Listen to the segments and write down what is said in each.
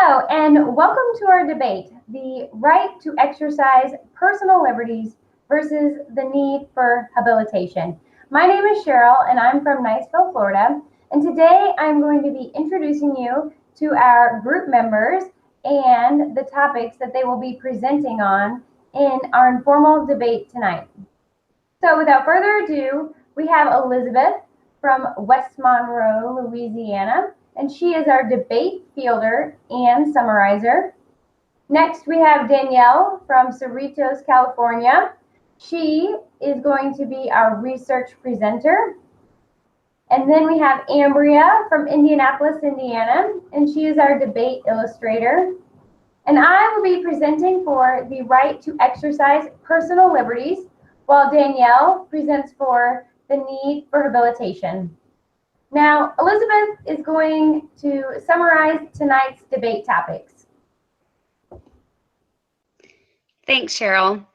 Hello, and welcome to our debate, the right to exercise personal liberties versus the need for habilitation. My name is Cheryl, and I'm from Niceville, Florida, and today I'm going to be introducing you to our group members and the topics that they will be presenting on in our informal debate tonight. So without further ado, we have Elizabeth from West Monroe, Louisiana, and she is our debate fielder and summarizer. Next, we have Danielle from Cerritos, California. She is going to be our research presenter. And then we have Ambria from Indianapolis, Indiana, and she is our debate illustrator. And I will be presenting for the right to exercise personal liberties, while Danielle presents for the need for habilitation. Now, Elizabeth is going to summarize tonight's debate topics. Thanks, Cheryl.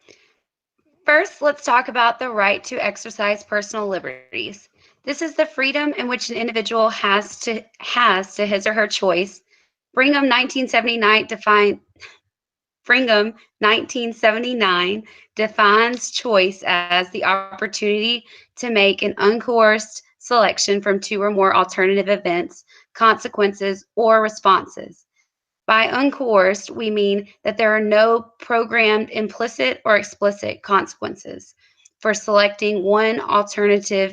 First, let's talk about the right to exercise personal liberties. This is the freedom in which an individual has to his or her choice. Brigham 1979 defines choice as the opportunity to make an uncoerced selection from two or more alternative events, consequences, or responses. By uncoerced, we mean that there are no programmed implicit or explicit consequences for selecting one alternative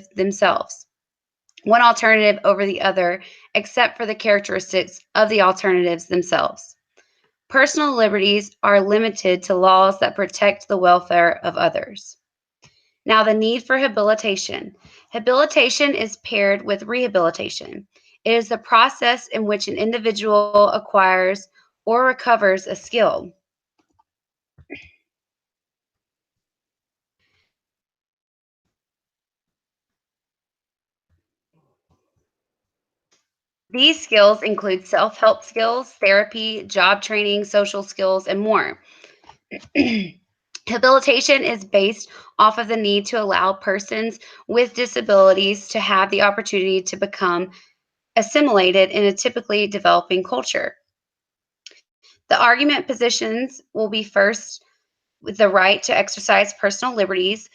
over the other, except for the characteristics of the alternatives themselves. Personal liberties are limited to laws that protect the welfare of others. Now, the need for habilitation. Habilitation is paired with rehabilitation. It is the process in which an individual acquires or recovers a skill. These skills include self-help skills, therapy, job training, social skills, and more. Habilitation is based off of the need to allow persons with disabilities to have the opportunity to become assimilated in a typically developing culture. The argument positions will be first with the right to exercise personal liberties.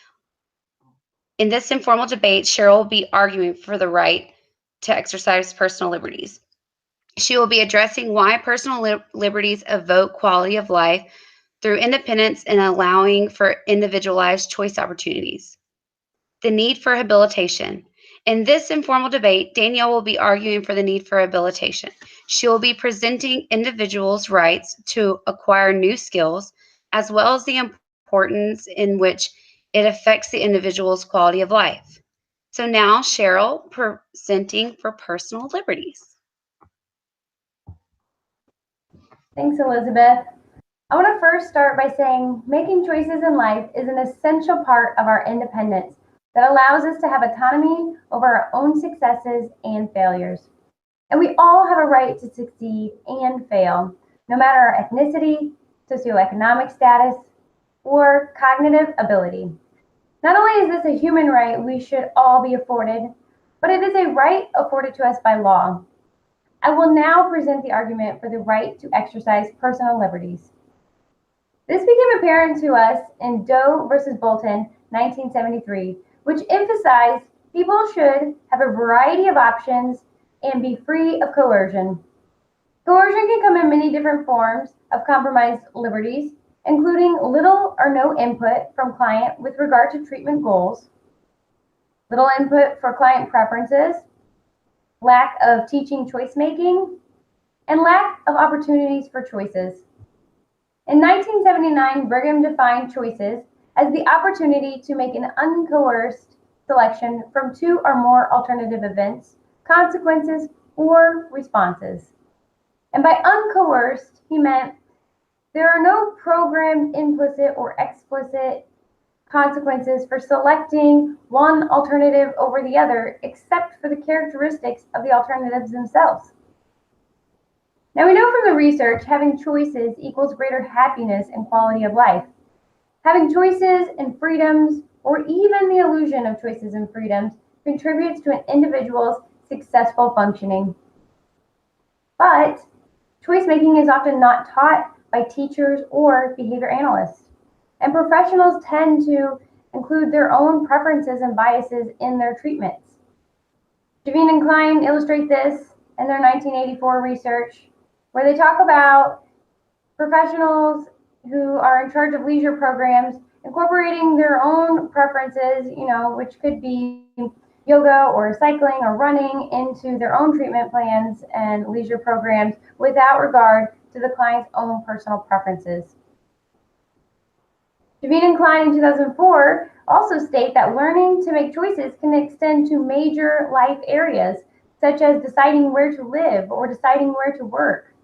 In this informal debate, Cheryl will be arguing for the right to exercise personal liberties. She will be addressing why personal liberties evoke quality of life through independence and allowing for individualized choice opportunities. The need for habilitation. In this informal debate, Danielle will be arguing for the need for habilitation. She will be presenting individuals' rights to acquire new skills, as well as the importance in which it affects the individual's quality of life. So now, Cheryl presenting for personal liberties. Thanks, Elizabeth. I want to first start by saying making choices in life is an essential part of our independence that allows us to have autonomy over our own successes and failures. And we all have a right to succeed and fail, no matter our ethnicity, socioeconomic status, or cognitive ability. Not only is this a human right we should all be afforded, but it is a right afforded to us by law. I will now present the argument for the right to exercise personal liberties. This became apparent to us in Doe versus Bolton, 1973, which emphasized people should have a variety of options and be free of coercion. Coercion can come in many different forms of compromised liberties, including little or no input from client with regard to treatment goals, little input for client preferences, lack of teaching choice making, and lack of opportunities for choices. In 1979, Brigham defined choices as the opportunity to make an uncoerced selection from two or more alternative events, consequences, or responses. And by uncoerced, he meant there are no programmed implicit or explicit consequences for selecting one alternative over the other, except for the characteristics of the alternatives themselves. Now we know from the research, having choices equals greater happiness and quality of life. Having choices and freedoms, or even the illusion of choices and freedoms, contributes to an individual's successful functioning. But Choice making is often not taught by teachers or behavior analysts, and professionals tend to include their own preferences and biases in their treatments. Devine and Klein illustrate this in their 1984 research, where they talk about professionals who are in charge of leisure programs incorporating their own preferences, which could be yoga or cycling or running, into their own treatment plans and leisure programs without regard to the client's own personal preferences. Devine and Klein in 2004 also state that learning to make choices can extend to major life areas, such as deciding where to live or deciding where to work.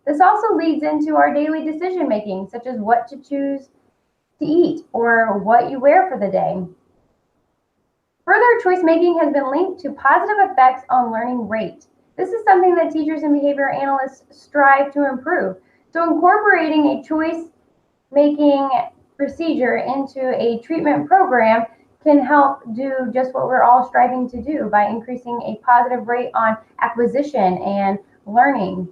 This also leads into our daily decision making, such as what to choose to eat or what you wear for the day. Further, choice making has been linked to positive effects on learning rate. This is something that teachers and behavior analysts strive to improve. So incorporating a choice making procedure into a treatment program can help do just what we're all striving to do by increasing a positive rate on acquisition and learning.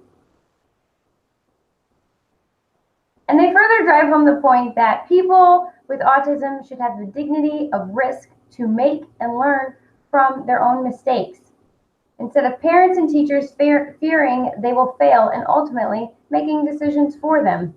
And they further drive home the point that people with autism should have the dignity of risk to make and learn from their own mistakes, instead of parents and teachers fearing they will fail and ultimately making decisions for them.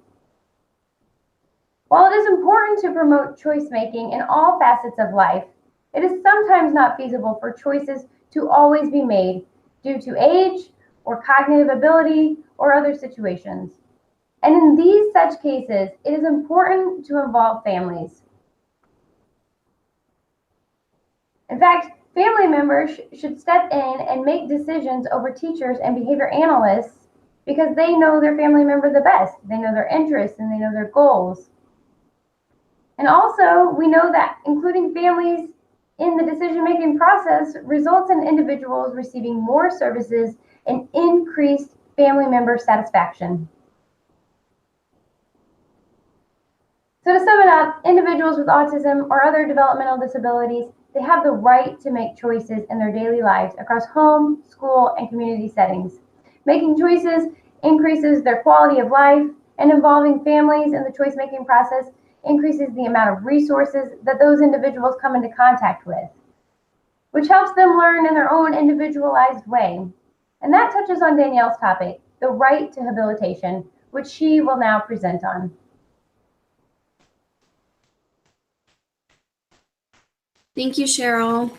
While it is important to promote choice making in all facets of life, it is sometimes not feasible for choices to always be made due to age or cognitive ability or other situations. And in these such cases, it is important to involve families. In fact, family members should step in and make decisions over teachers and behavior analysts because they know their family member the best. They know their interests and they know their goals. And also, we know that including families in the decision-making process results in individuals receiving more services and increased family member satisfaction. So to sum it up, individuals with autism or other developmental disabilities, they have the right to make choices in their daily lives across home, school, and community settings. Making choices increases their quality of life, and involving families in the choice-making process increases the amount of resources that those individuals come into contact with, which helps them learn in their own individualized way. And that touches on Danielle's topic, the right to habilitation, which she will now present on. Thank you, Cheryl.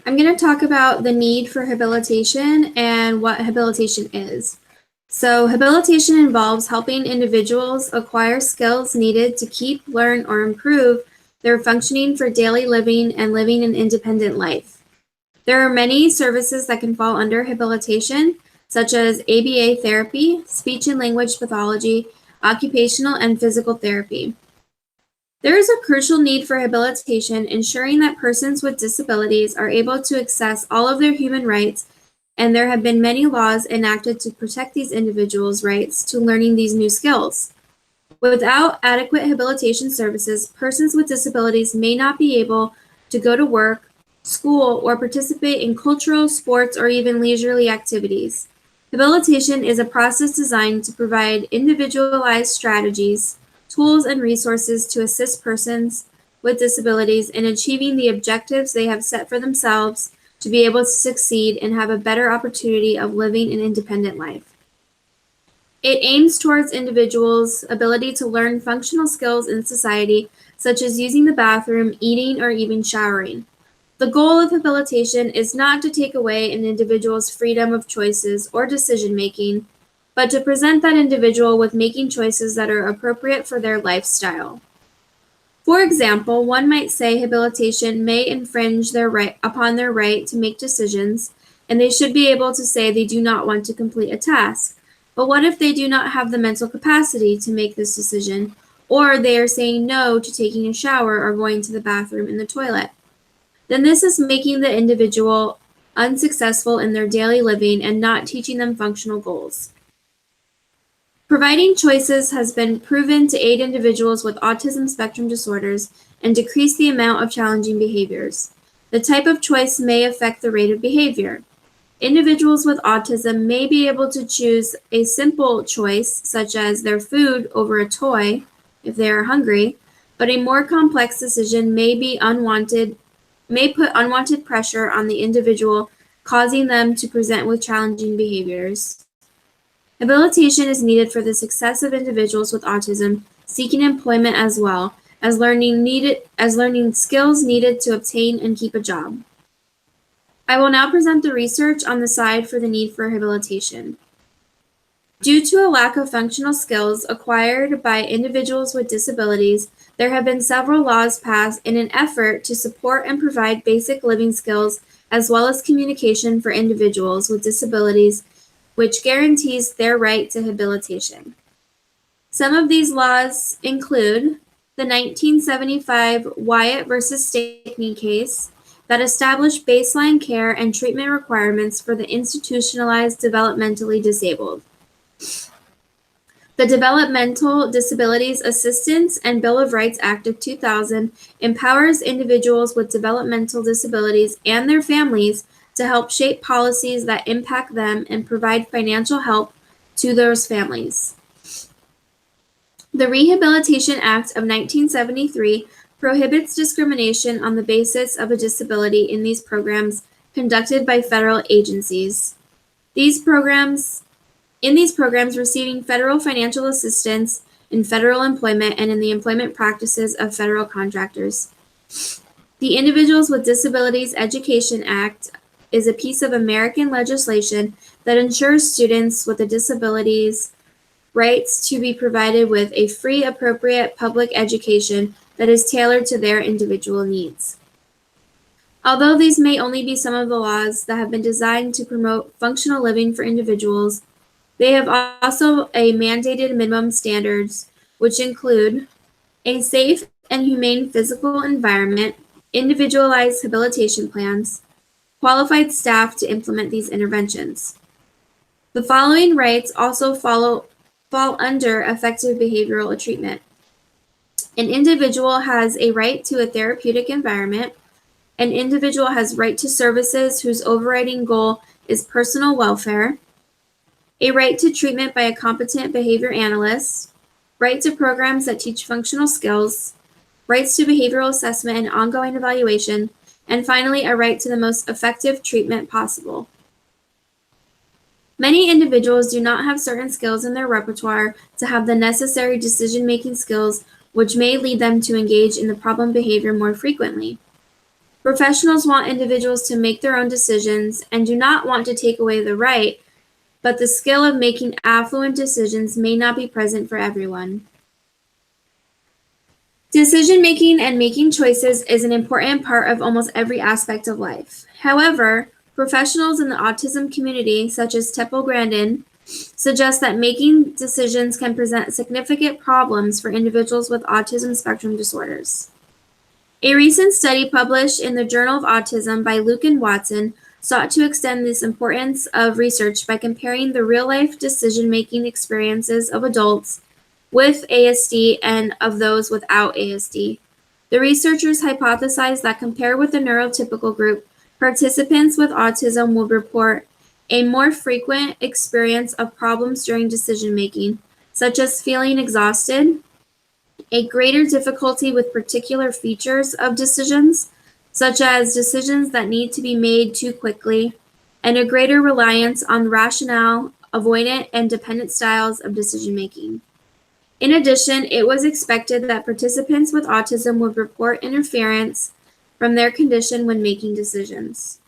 I'm going to talk about the need for habilitation and what habilitation is. So habilitation involves helping individuals acquire skills needed to keep, learn, or improve their functioning for daily living and living an independent life. There are many services that can fall under habilitation, such as ABA therapy, speech and language pathology, occupational and physical therapy. There is a crucial need for habilitation, ensuring that persons with disabilities are able to access all of their human rights, and there have been many laws enacted to protect these individuals' rights to learning these new skills. Without adequate habilitation services, persons with disabilities may not be able to go to work, school, or participate in cultural, sports, or even leisurely activities. Habilitation is a process designed to provide individualized strategies, tools, and resources to assist persons with disabilities in achieving the objectives they have set for themselves to be able to succeed and have a better opportunity of living an independent life. It aims towards individuals' ability to learn functional skills in society, such as using the bathroom, eating, or even showering. The goal of habilitation is not to take away an individual's freedom of choices or decision-making, but to present that individual with making choices that are appropriate for their lifestyle. For example, one might say habilitation may infringe upon their right to make decisions, and they should be able to say they do not want to complete a task. But what if they do not have the mental capacity to make this decision, or they are saying no to taking a shower or going to the bathroom and the toilet? Then this is making the individual unsuccessful in their daily living and not teaching them functional goals. Providing choices has been proven to aid individuals with autism spectrum disorders and decrease the amount of challenging behaviors. The type of choice may affect the rate of behavior. Individuals with autism may be able to choose a simple choice, such as their food over a toy if they are hungry, but a more complex decision may put unwanted pressure on the individual, causing them to present with challenging behaviors. Habilitation is needed for the success of individuals with autism seeking employment as well as learning skills needed to obtain and keep a job. I will now present the research on the side for the need for habilitation. Due to a lack of functional skills acquired by individuals with disabilities, there have been several laws passed in an effort to support and provide basic living skills as well as communication for individuals with disabilities, which guarantees their right to habilitation. Some of these laws include the 1975 Wyatt versus Stickney case that established baseline care and treatment requirements for the institutionalized developmentally disabled. The Developmental Disabilities Assistance and Bill of Rights Act of 2000 empowers individuals with developmental disabilities and their families to help shape policies that impact them and provide financial help to those families. The Rehabilitation Act of 1973 prohibits discrimination on the basis of a disability in these programs conducted by federal agencies. In these programs, receiving federal financial assistance in federal employment and in the employment practices of federal contractors. The Individuals with Disabilities Education Act is a piece of American legislation that ensures students with disabilities rights to be provided with a free, appropriate public education that is tailored to their individual needs. Although these may only be some of the laws that have been designed to promote functional living for individuals, they have also a mandated minimum standards, which include a safe and humane physical environment, individualized habilitation plans, qualified staff to implement these interventions. The following rights also fall under effective behavioral treatment. An individual has a right to a therapeutic environment. An individual has right to services whose overriding goal is personal welfare. A right to treatment by a competent behavior analyst. Right to programs that teach functional skills. Rights to behavioral assessment and ongoing evaluation. And finally, a right to the most effective treatment possible. Many individuals do not have certain skills in their repertoire to have the necessary decision-making skills, which may lead them to engage in the problem behavior more frequently. Professionals want individuals to make their own decisions and do not want to take away the right, but the skill of making affluent decisions may not be present for everyone. Decision-making and making choices is an important part of almost every aspect of life. However, professionals in the autism community, such as Teppel Grandin, suggest that making decisions can present significant problems for individuals with autism spectrum disorders. A recent study published in the Journal of Autism by Luke and Watson sought to extend this importance of research by comparing the real-life decision-making experiences of adults with ASD and of those without ASD. The researchers hypothesized that compared with the neurotypical group, participants with autism will report a more frequent experience of problems during decision-making, such as feeling exhausted, a greater difficulty with particular features of decisions, such as decisions that need to be made too quickly, and a greater reliance on rationale, avoidant, and dependent styles of decision-making. In addition, it was expected that participants with autism would report interference from their condition when making decisions.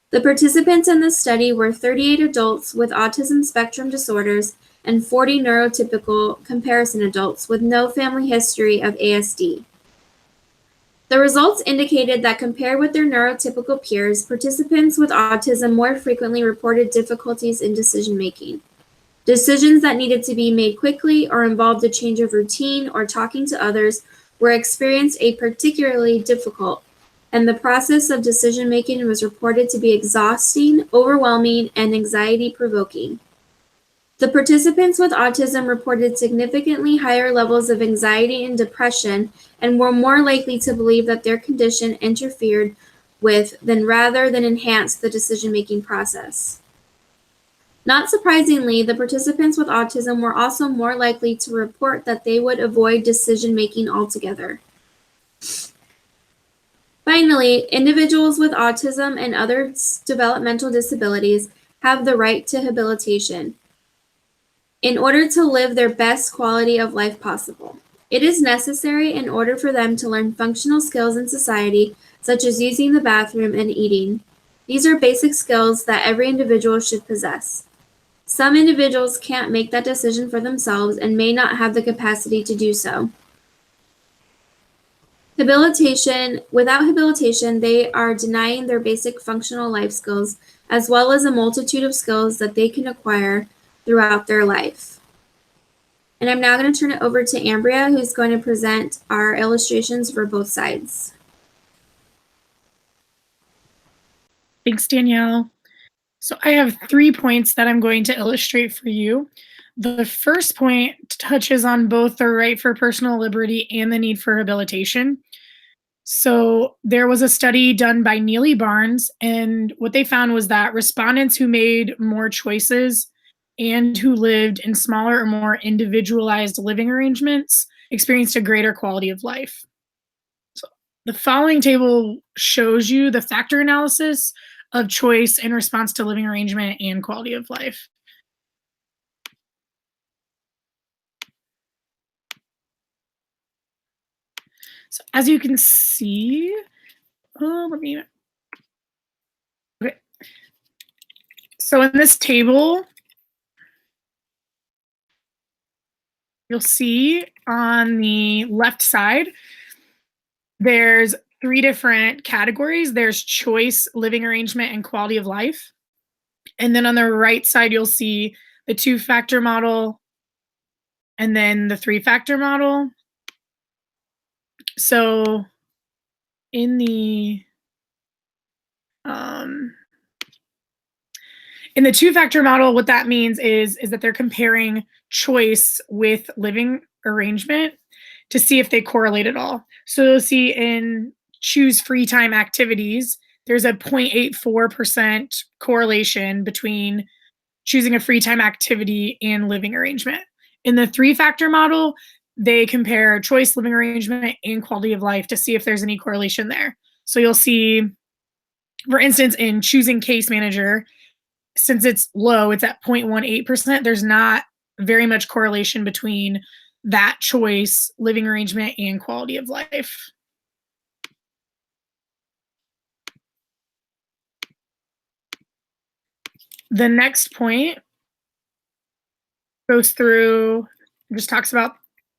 The participants in this study were 38 adults with autism spectrum disorders and 40 neurotypical comparison adults with no family history of ASD. The results indicated that compared with their neurotypical peers, participants with autism more frequently reported difficulties in decision-making. Decisions that needed to be made quickly or involved a change of routine or talking to others were experienced as particularly difficult, and the process of decision-making was reported to be exhausting, overwhelming, and anxiety-provoking. The participants with autism reported significantly higher levels of anxiety and depression and were more likely to believe that their condition interfered with than rather than enhance the decision-making process. Not surprisingly, the participants with autism were also more likely to report that they would avoid decision-making altogether. Finally, individuals with autism and other developmental disabilities have the right to habilitation in order to live their best quality of life possible. It is necessary in order for them to learn functional skills in society, such as using the bathroom and eating. These are basic skills that every individual should possess. Some individuals can't make that decision for themselves and may not have the capacity to do so. Without habilitation, they are denying their basic functional life skills, as well as a multitude of skills that they can acquire throughout their life. And I'm now going to turn it over to Ambria, who's going to present our illustrations for both sides. Thanks, Danielle. So I have 3 points that I'm going to illustrate for you. The first point touches on both the right for personal liberty and the need for habilitation. So there was a study done by Neely Barnes, and what they found was that respondents who made more choices and who lived in smaller or more individualized living arrangements experienced a greater quality of life. So the following table shows you the factor analysis of choice in response to living arrangement and quality of life. So as you can see, okay. So in this table, you'll see on the left side, there's 3 different categories. There's choice, living arrangement, and quality of life. And then on the right side, you'll see the 2-factor model and then the 3-factor model. So in the 2-factor model, what that means is that they're comparing choice with living arrangement to see if they correlate at all. So you'll see in choose free time activities, there's a 0.84% correlation between choosing a free time activity and living arrangement. In the 3-factor model, they compare choice, living arrangement, and quality of life to see if there's any correlation there. So you'll see, for instance, in choosing case manager, since it's low, it's at 0.18%, there's not very much correlation between that choice, living arrangement, and quality of life. The next point goes through, just talks about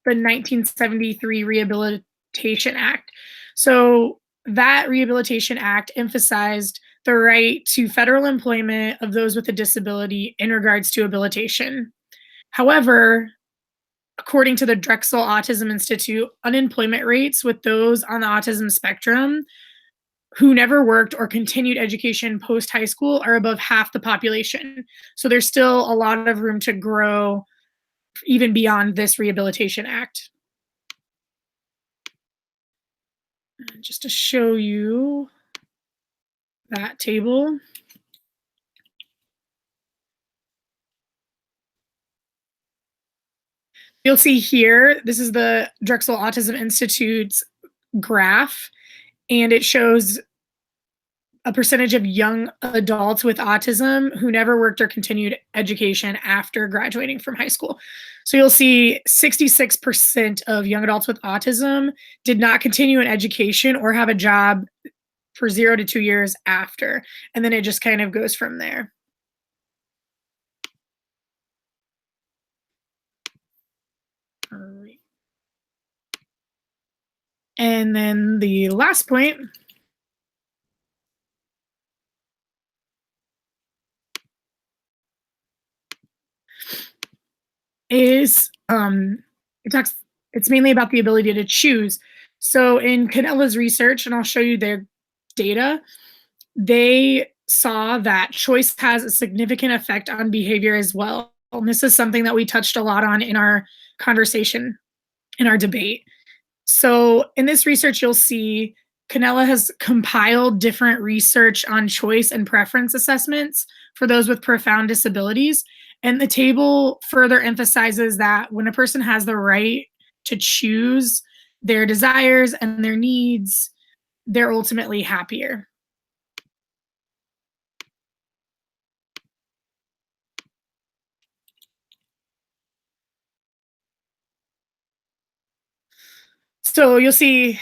the 1973 Rehabilitation Act. So that Rehabilitation Act emphasized the right to federal employment of those with a disability in regards to habilitation. However, according to the Drexel Autism Institute, unemployment rates with those on the autism spectrum who never worked or continued education post-high school are above half the population. So there's still a lot of room to grow even beyond this Rehabilitation Act. Just to show you that table. You'll see here, this is the Drexel Autism Institute's graph, and it shows a percentage of young adults with autism who never worked or continued education after graduating from high school. So you'll see 66% of young adults with autism did not continue in education or have a job for 0 to 2 years after. And then it just kind of goes from there. All right. And then the last point is it's mainly about the ability to choose. So in Cannella's research, and I'll show you their data, they saw that choice has a significant effect on behavior as well. And this is something that we touched a lot on in our conversation, in our debate. So in this research, you'll see Cannella has compiled different research on choice and preference assessments for those with profound disabilities. And the table further emphasizes that when a person has the right to choose their desires and their needs, they're ultimately happier. So you'll see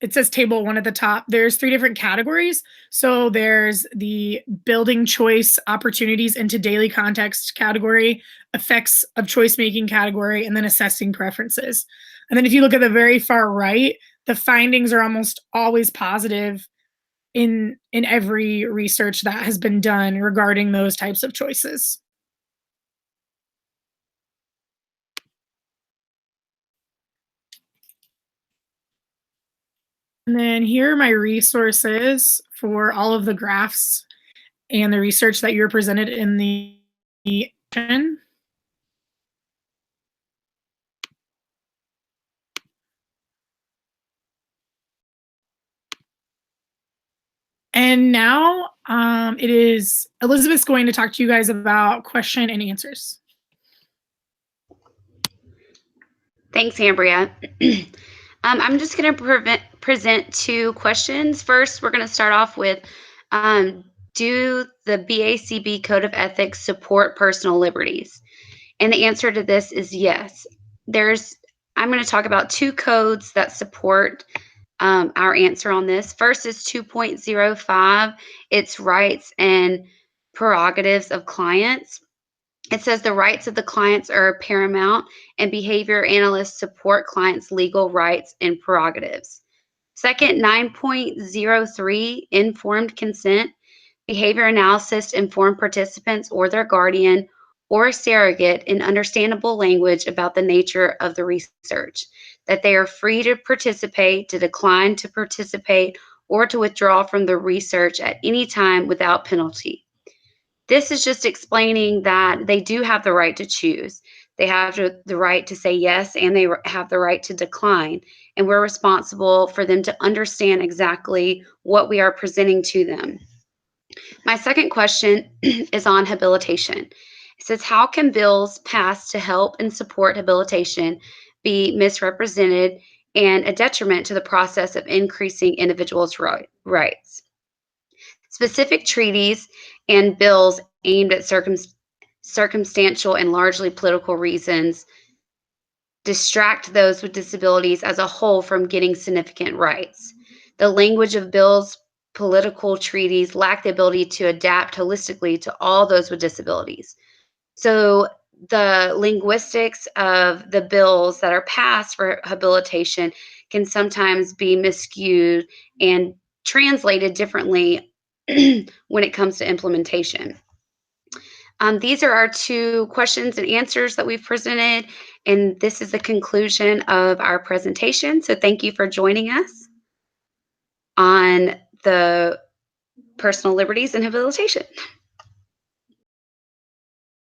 it says table 1 at the top. There's 3 different categories. So there's the building choice opportunities into daily context category, effects of choice making category, and then assessing preferences. And then if you look at the very far right, the findings are almost always positive in every research that has been done regarding those types of choices. And then here are my resources for all of the graphs and the research that you're presented in the And now it is Elizabeth's going to talk to you guys about question and answers. Thanks, Ambria. I'm just going to present 2 questions. First, we're going to start off with, do the BACB Code of Ethics support personal liberties? And the answer to this is yes. I'm going to talk about 2 codes that support our answer on this. First is 2.05. It's rights and prerogatives of clients. It says the rights of the clients are paramount, and behavior analysts support clients' legal rights and prerogatives. Second, 9.03, informed consent. Behavior analysis inform participants or their guardian or surrogate in understandable language about the nature of the research, that they are free to participate, to decline to participate, or to withdraw from the research at any time without penalty. This is just explaining that they do have the right to choose. They have the right to say yes, and they have the right to decline. And we're responsible for them to understand exactly what we are presenting to them. My second question is on habilitation. It says, how can bills passed to help and support habilitation be misrepresented and a detriment to the process of increasing individuals' rights? Specific treaties and bills aimed at circumstantial and largely political reasons distract those with disabilities as a whole from getting significant rights. The language of bills, political treaties lack the ability to adapt holistically to all those with disabilities. So the linguistics of the bills that are passed for habilitation can sometimes be miscued and translated differently when it comes to implementation. These are our 2 questions and answers that we've presented, and this is the conclusion of our presentation. So thank you for joining us on the personal liberties and habilitation.